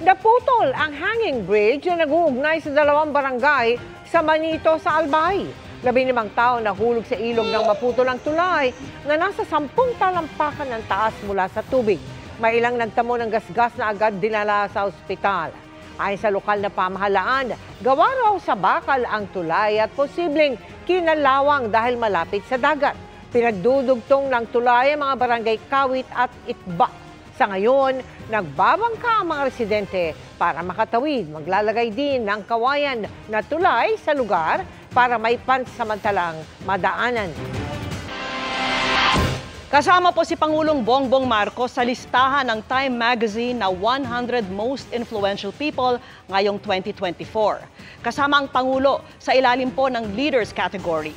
Naputol ang hanging bridge na nag-uugnay sa dalawang barangay sa Manito sa Albay. 15 tao nahulog sa ilog ng maputol ang tulay na nasa 10 talampakan ng taas mula sa tubig. May ilang nagtamo ng gasgas na agad dinala sa ospital. Ayon sa lokal na pamahalaan, gawa raw sa bakal ang tulay at posibleng kinalawang dahil malapit sa dagat. Pinagdudugtong ng tulay ang mga barangay Kawit at Itba. Sa ngayon, nagbabangka ang mga residente para makatawid. Maglalagay din ng kawayan na tulay sa lugar para may pansamantalang madaanan. Kasama po si Pangulong Bongbong Marcos sa listahan ng Time Magazine na 100 Most Influential People ngayong 2024. Kasama ang Pangulo sa ilalim po ng Leaders category.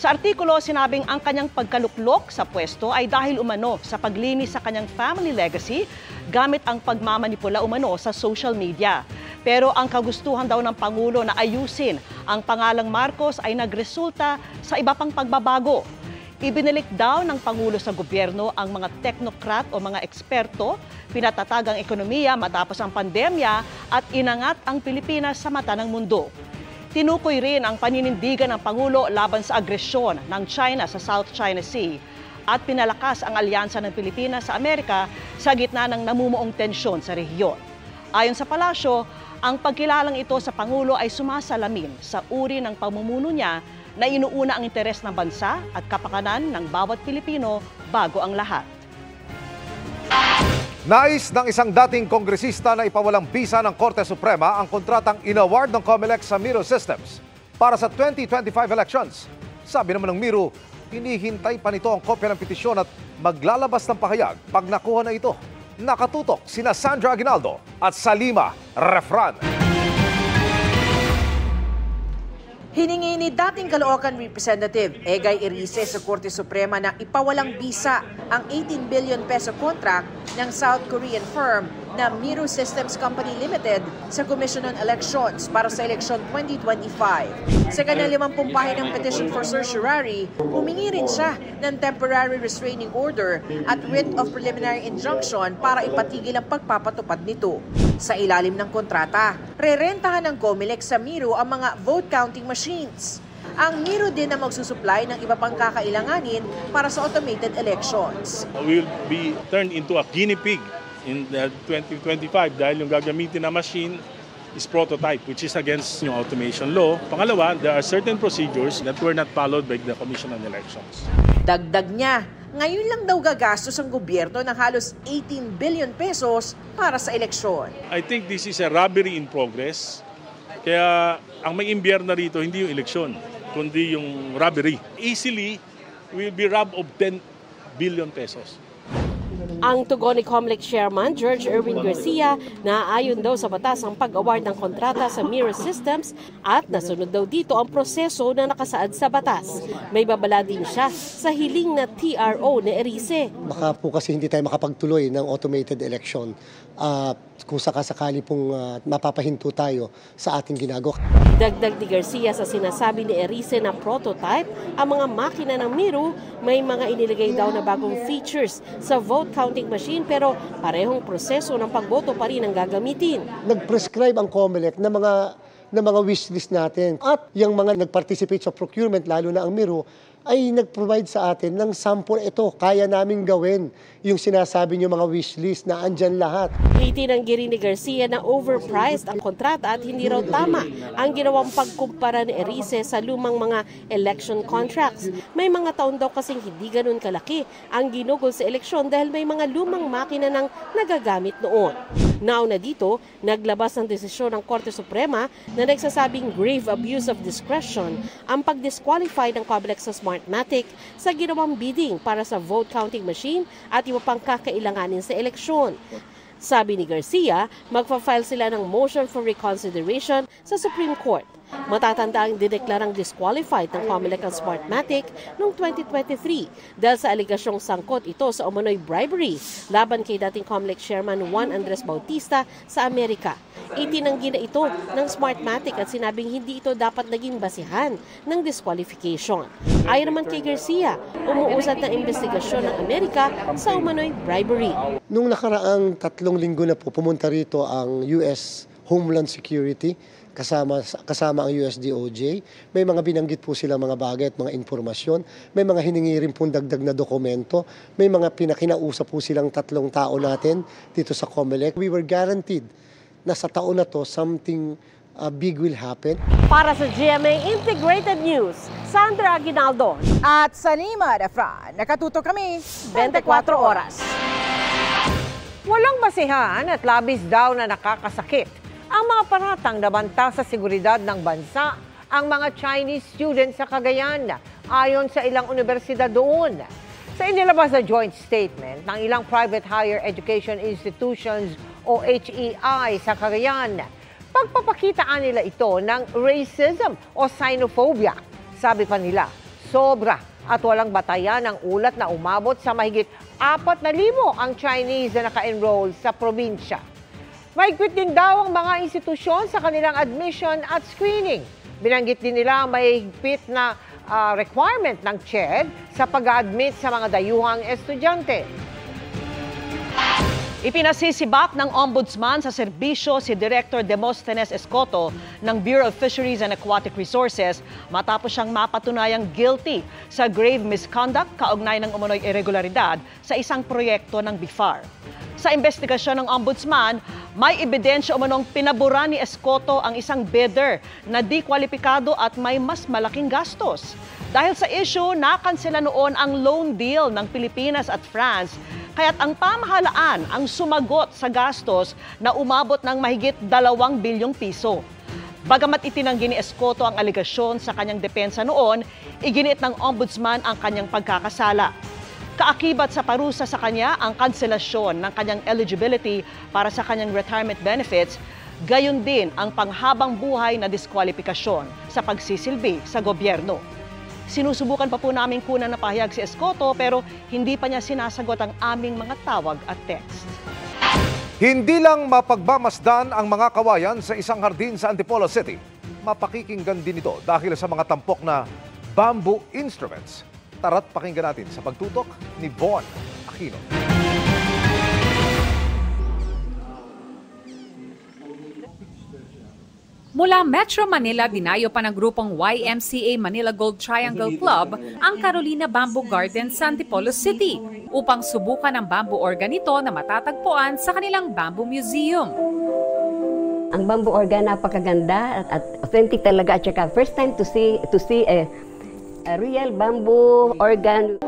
Sa artikulo, sinabing ang kanyang pagkaluklok sa pwesto ay dahil umano sa paglinis sa kanyang family legacy gamit ang pagmamanipula umano sa social media. Pero ang kagustuhan daw ng Pangulo na ayusin ang pangalang Marcos ay nagresulta sa iba pang pagbabago. Ibinalik daw ng Pangulo sa gobyerno ang mga teknokrat o mga eksperto, pinatatag ang ekonomiya matapos ang pandemya at inangat ang Pilipinas sa mata ng mundo. Tinukoy rin ang paninindigan ng Pangulo laban sa agresyon ng China sa South China Sea at pinalakas ang alyansa ng Pilipinas sa Amerika sa gitna ng namumuong tensyon sa rehiyon. Ayon sa palasyo, ang pagkilalang ito sa Pangulo ay sumasalamin sa uri ng pamumuno niya na inuuna ang interes ng bansa at kapakanan ng bawat Pilipino bago ang lahat. Nais ng isang dating kongresista na ipawalang bisa ng Korte Suprema ang kontratang inaward ng COMELEC sa Miro Systems para sa 2025 elections. Sabi naman ng Miro, hinihintay pa nito ang kopya ng petisyon at maglalabas ng pahayag pag nakuha na ito. Nakatutok sina Sandra Aguinaldo at Salima Refran. Hiningi ni dating Caloocan Representative Egay Erice sa Korte Suprema na ipawalang bisa ang 18 billion peso contract ng South Korean firm na Miro Systems Company Limited sa Commission on Elections para sa eleksyon 2025. Sa kanyang 50 pahinang petition for certiorari, humingi rin siya ng temporary restraining order at writ of preliminary injunction para ipatigil ang pagpapatupad nito. Sa ilalim ng kontrata, rerentahan ng COMELEC sa Miro ang mga vote counting machines. Ang Miro din na magsusupply ng iba pang kakailanganin para sa automated elections. We'll be turned into a guinea pig in 2025 dahil yung gagamitin na machine is prototype, which is against yung automation law. Pangalawa, there are certain procedures that were not followed by the Commission on Elections. Dagdag niya, ngayon lang daw gagastos ang gobyerno ng halos 18 billion pesos para sa eleksyon. I think this is a robbery in progress. Kaya ang may imbierna rito hindi yung eleksyon, kundi yung robbery. Easily, we'll be robbed of 10 billion pesos. Ang tugon ni COMELEC Chairman George Erwin Garcia na ayon daw sa batas ang pag-award ng kontrata sa Miro Systems at nasunod daw dito ang proseso na nakasaad sa batas. May babala din siya sa hiling na TRO ni Erice. Baka po kasi hindi tayo makapagtuloy ng automated election kung sakasakali pong mapapahinto tayo sa ating ginagawa. Dagdag ni Garcia sa sinasabi ni Erice na prototype, ang mga makina ng Miro may mga inilagay daw na bagong features sa vote counting machine pero parehong proseso ng pagboto pa rin ang gagamitin. Nag-prescribe ang COMELEC na mga wishlist natin at yung mga nag-participate sa procurement, lalo na ang Miro, ay nag-provide sa atin ng sample. Ito, kaya namin gawin yung sinasabi niyo mga wishlist na andyan lahat. Itinanggi rin ni Garcia na overpriced ang kontrata at hindi raw tama ang ginawang pagkumpara ni Erice sa lumang mga election contracts. May mga taon daw kasing hindi ganun kalaki ang ginugol sa eleksyon dahil may mga lumang makina nang nagagamit noon. Nauna dito, naglabas ng desisyon ng Korte Suprema na nagsasabing grave abuse of discretion ang pag-disqualify ng COMELEC sa Smartmatic sa ginawang bidding para sa vote counting machine at iba pang kakailanganin sa eleksyon. Sabi ni Garcia, magpa-file sila ng motion for reconsideration sa Supreme Court. Matatanda ang dineklarang disqualified ng COMELEC ang Smartmatic noong 2023 dahil sa alegasyong sangkot ito sa umano'y bribery laban kay dating COMELEC Chairman Juan Andres Bautista sa Amerika. Itinanggi na ito ng Smartmatic at sinabing hindi ito dapat naging basihan ng disqualification. Ayon naman kay Garcia, umuusad ng investigasyon ng Amerika sa umano'y bribery. Nung nakaraang 3 linggo na po, pumunta rito ang US Homeland Security kasama ang US DOJ. May mga binanggit po sila mga bagay at mga impormasyon. May mga hiningi rin pong dagdag na dokumento. May mga pinakinausap po silang 3 tao natin dito sa COMELEC. We were guaranteed na sa taon na to something big will happen. Para sa GMA Integrated News, Sandra Aguinaldo. At sa Nima Refran, nakatutok kami 24 oras. Walang basihan at labis daw na nakakasakit ang mga paratang nabanta sa seguridad ng bansa ang mga Chinese students sa Cagayan, ayon sa ilang universidad doon. Sa inilabas na joint statement ng ilang private higher education institutions o HEI sa Cagayan, pagpapakitaan nila ito ng racism o xenophobia. Sabi pa nila, sobra at walang batayan ang ulat na umabot sa mahigit 4,000 ang Chinese na naka-enroll sa probinsya. Mahigpit din daw ang mga institusyon sa kanilang admission at screening. Binanggit din nila ang mahigpit na requirement ng CHED sa pag-admit sa mga dayuhang estudyante. Ipinasisibak ng Ombudsman sa serbisyo si Director Demosthenes Escoto ng Bureau of Fisheries and Aquatic Resources matapos siyang mapatunayang guilty sa grave misconduct kaugnay ng umano'y irregularidad sa isang proyekto ng BIFAR. Sa investigasyon ng Ombudsman, may ebidensya umanong pinabura ni Escoto ang isang bidder na di kwalipikado at may mas malaking gastos. Dahil sa issue, nakansela noon ang loan deal ng Pilipinas at France, kaya't ang pamahalaan ang sumagot sa gastos na umabot ng mahigit 2 bilyong piso. Bagamat itinanggi ni Escoto ang aligasyon sa kanyang depensa noon, iginit ng Ombudsman ang kanyang pagkakasala. Kaakibat sa parusa sa kanya ang kanselasyon ng kanyang eligibility para sa kanyang retirement benefits, gayon din ang panghabang buhay na diskwalifikasyon sa pagsisilbi sa gobyerno. Sinusubukan pa po namin kunan na pahayag si Escoto pero hindi pa niya sinasagot ang aming mga tawag at text. Hindi lang mapagmamasdan ang mga kawayan sa isang hardin sa Antipolo City. Mapakikinggan din ito dahil sa mga tampok na bamboo instruments. Tara't pakinggan natin sa pagtutok ni Von Aquino. Mula Metro Manila, dinayo pa ng grupong YMCA Manila Gold Triangle Club ang Carolina Bamboo Garden sa Antipolo City upang subukan ang bamboo organ nito na matatagpuan sa kanilang Bamboo Museum. Ang bamboo organ napakaganda at authentic talaga at saka first time to see a real bamboo organ.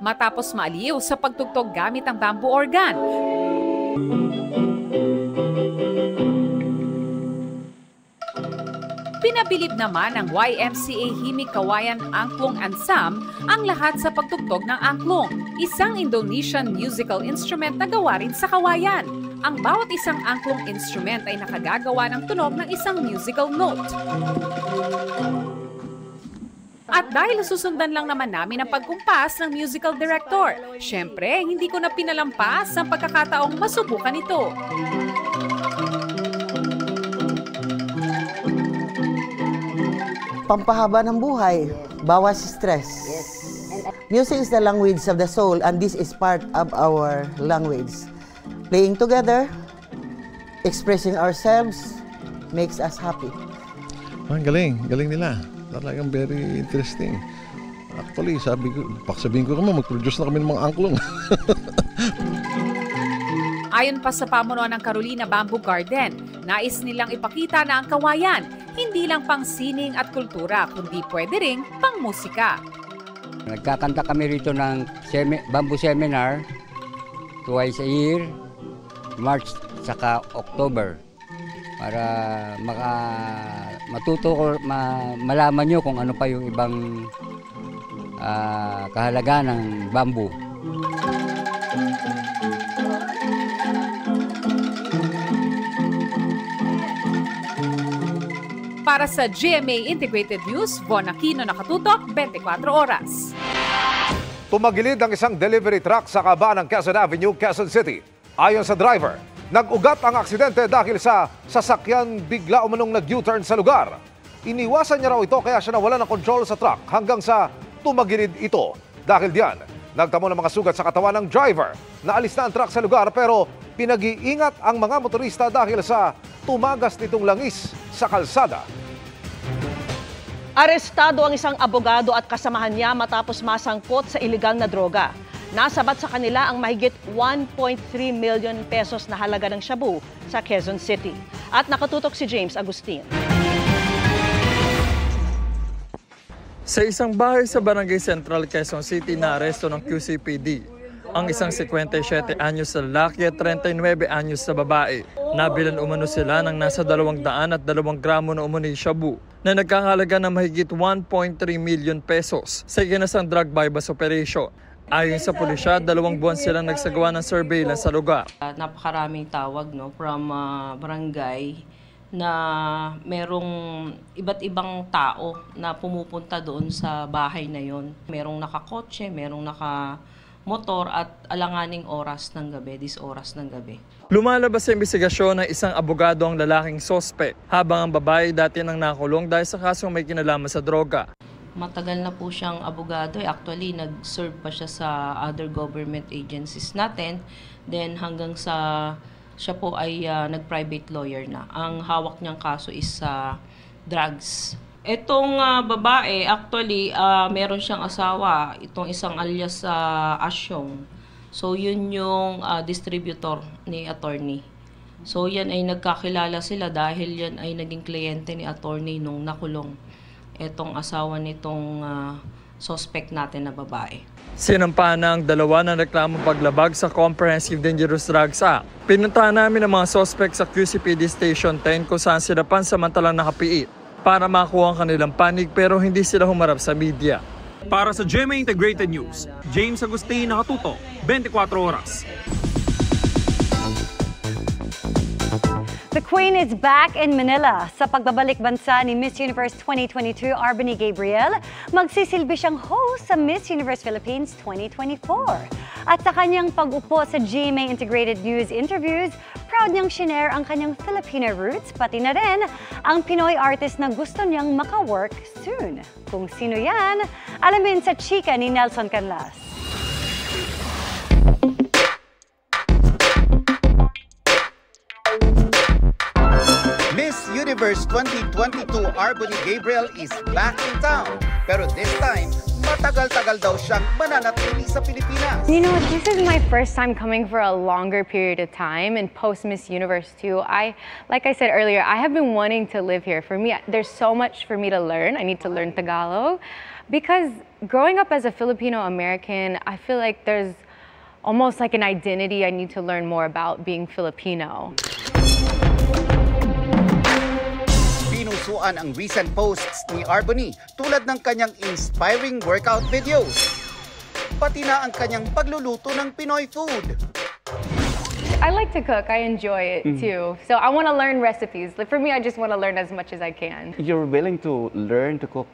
Matapos maaliw sa pagtugtog gamit ang bamboo organ, pinabilib naman ng YMCA Himig Kawayan Angklung Ansam ang lahat sa pagtugtog ng angklung, isang Indonesian musical instrument na gawa rin sa kawayan. Ang bawat isang angklung instrument ay nakagagawa ng tunog ng isang musical note. At dahil susundan lang naman namin ang pagkumpas ng musical director, syempre hindi ko na pinalampas ang pagkakataong masubukan ito. Pampahaba ng buhay, bawas stress. Music is the language of the soul and this is part of our language. Playing together, expressing ourselves, makes us happy. Ang galing nila. Talagang very interesting. Actually, sabihin ko naman, mag-produce na kami ng mga angklong. Ayon pa sa pamunuan ng Carolina Bamboo Garden, nais nilang ipakita na ang kawayan, hindi lang pang sining at kultura, kundi pwede ring pang musika. Nagkakanta kami rito ng bamboo seminar twice a year, March saka October. Para malaman nyo kung ano pa yung ibang kahalagaan ng bamboo. Para sa GMA Integrated News, Von Aquino, nakatutok, 24 oras. Tumagilid ang isang delivery truck sa kaba ng Quezon Avenue, Quezon City. Ayon sa driver, nag-ugat ang aksidente dahil sa sasakyan bigla umanong nag-U-turn sa lugar. Iniwasan niya raw ito kaya siya nawala ng control sa truck hanggang sa tumagilid ito. Dahil diyan, nagtamo ng mga sugat sa katawan ng driver. Naalis na ang truck sa lugar pero pinag-iingat ang mga motorista dahil sa tumagas nitong langis sa kalsada. Arestado ang isang abogado at kasamahan niya matapos masangkot sa iligal na droga. Nasabat sa kanila ang mahigit 1.3 million pesos na halaga ng shabu sa Quezon City. At nakatutok si James Agustin. Sa isang bahay sa Barangay Central, Quezon City na aresto ng QCPD ang isang 57 anyos na lalaki at 39 anyos na babae. Nabilan umano sila ng nasa 202 gramo na umano'y shabu na nagkakahalaga ng mahigit 1.3 million pesos sa ikinasang drug bypass operation. Ayon sa pulisya, 2 buwan silang nagsagawa ng surveillance sa lugar. Napakaraming tawag from barangay na merong iba't ibang tao na pumupunta doon sa bahay na yon. Merong nakakotse, merong nakamotor at alanganing oras ng gabi, oras ng gabi. Lumalabas sa investigasyon ng isang abogado ang lalaking sospek, habang ang babae dati nang nakulong dahil sa kasong may kinalaman sa droga. Matagal na po siyang abogado. Actually, nag-serve pa siya sa other government agencies natin. Then hanggang sa siya po ay nag-private lawyer na. Ang hawak niyang kaso is drugs. Itong babae, actually, meron siyang asawa. Itong isang alias Asyong. So, yun yung distributor ni attorney. So, yan ay nagkakilala sila dahil yan ay naging kliyente ni attorney nung nakulong. Itong asawa nitong suspect natin na babae. Sinampa na ang dalawa na reklamong paglabag sa Comprehensive Dangerous Drugs Act. Pinuntahan namin ang mga suspect sa QCPD Station 10 kung saan sila pansamantalang nakapiit para makuha ang kanilang panig pero hindi sila humarap sa media. Para sa GMA Integrated News, James Agustin, nakatutok, 24 oras. The Queen is back in Manila. Sa pagbabalik bansa ni Miss Universe 2022, Arbany Gabriel, magsisilbi siyang host sa Miss Universe Philippines 2024. At sa kanyang pag-upo sa GMA Integrated News interviews, proud niyang shinare ang kanyang Filipino roots, pati na rin ang Pinoy artist na gusto niyang maka-work soon. Kung sino yan, alamin sa chika ni Nelson Canlas. Miss Universe 2022 Arbany Gabriel is back in town. Pero this time, matagal-tagal daw siyang mananatili sa Pilipinas. You know, this is my first time coming for a longer period of time, and post Miss Universe 2, like I said earlier, I have been wanting to live here. For me, there's so much for me to learn. I need to learn Tagalog because growing up as a Filipino American, I feel like there's almost like an identity I need to learn more about being Filipino. Pinusuan ang recent posts ni Arbany tulad ng kanyang inspiring workout videos. Pati na ang kanyang pagluluto ng Pinoy food. I like to cook. I enjoy it too. So I want to learn recipes. Like for me, I just want to learn as much as I can. You're willing to learn to cook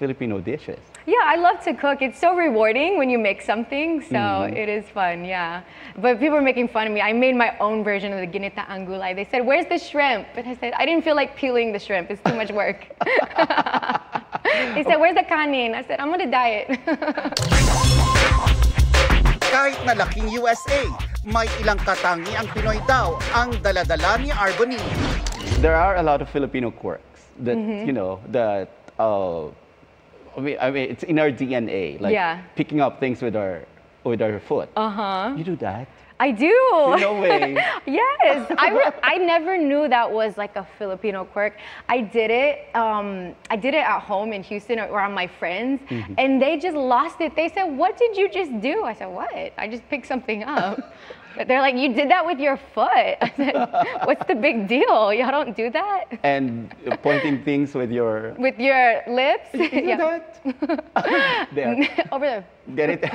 Filipino dishes? Yeah, I love to cook. It's so rewarding when you make something, so it is fun, yeah. But people are making fun of me. I made my own version of the ginitaang gulay. They said, "Where's the shrimp?" And I said, I didn't feel like peeling the shrimp. It's too much work. They said, "Where's the kanin?" I said, "I'm on a diet." Kahit na laking USA, may ilang katangi ang Pinoy daw ang daladala ni Arbany. There are a lot of Filipino quirks that, you know, that I mean, it's in our DNA, like picking up things with our foot. You do that? I do. No way. Yes, I never knew that was like a Filipino quirk. I did it at home in Houston around my friends, and they just lost it. They said, "What did you just do?" I said, "What? I just picked something up." They're like, "You did that with your foot." I said, "What's the big deal? Y'all don't do that?" And pointing things with your lips. You do that? There. Over there. Get it?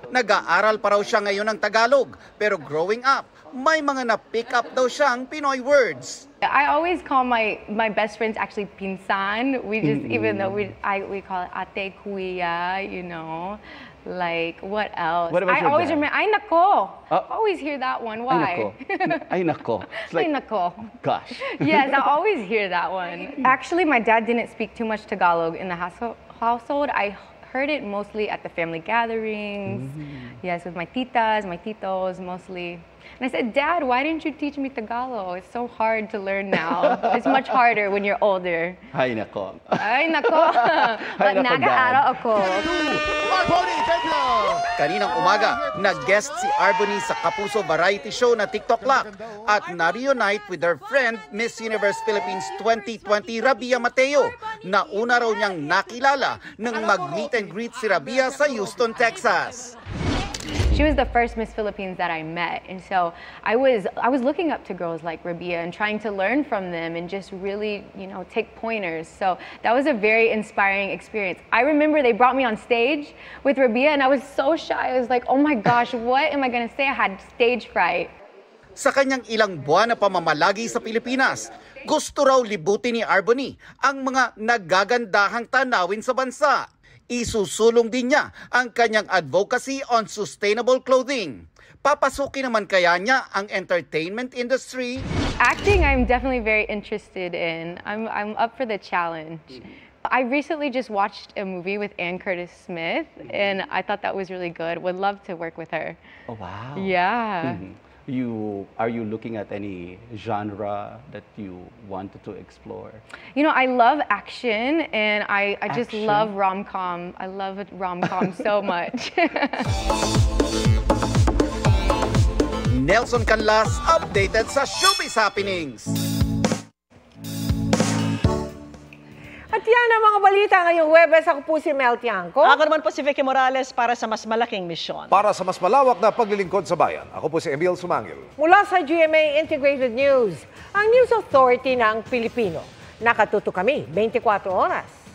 Nag-aaral pa raw siya ngayon ng Tagalog, pero growing up, may mga na-pick up daw siyang Pinoy words. I always call my best friends actually pinsan. We just, even though we call it ate, kuya, you know. Like, what else? What about I always remember, ay nako. Always hear that one. Why? Ay nako. It's like, ay nako. Gosh. Yes, I always hear that one. Actually, my dad didn't speak too much Tagalog in the household. I heard it mostly at the family gatherings. Yes, with my titas, my titos, mostly. And I said, Dad, why didn't you teach me Tagalog? It's so hard to learn now. It's much harder when you're older. Ay nako. Ay nako. But nag-aaral ako. Kaninang umaga, nag-guest si Arbony sa Kapuso variety show na TikTok Lock at na-reunite with her friend Miss Universe Philippines 2020 Rabia Mateo na una raw niyang nakilala nang mag-meet and greet si Rabia sa Houston, Texas. She was the first Miss Philippines that I met, and so I was looking up to girls like Rabia and trying to learn from them and just really, you know, take pointers. So that was a very inspiring experience. I remember they brought me on stage with Rabia and I was so shy. I was like, oh my gosh, what am I gonna say? I had stage fright. Sa kanyang ilang buwan na pamamalagi sa Pilipinas, gusto raw libutin ni Arbony ang mga nagagandahang tanawin sa bansa. Isusulong din niya ang kanyang advocacy on sustainable clothing. Papasukin naman kaya niya ang entertainment industry? Acting, I'm definitely very interested in. I'm up for the challenge. I recently just watched a movie with Anne Curtis Smith, and I thought that was really good. Would love to work with her. Oh, wow. Yeah. Are you looking at any genre that you wanted to explore? You know, I love action, and I just love rom-com. I love rom-com so much. Nelson Canlas, updated sa Showbiz Happenings. At yan ang mga balita ngayong Huwebes. Ako po si Mel Tiangco. Ako naman po si Vicky Morales para sa mas malaking misyon. Para sa mas malawak na paglilingkod sa bayan, ako po si Emil Sumangil. Mula sa GMA Integrated News, ang News Authority ng Pilipino. Nakatuto kami 24 oras.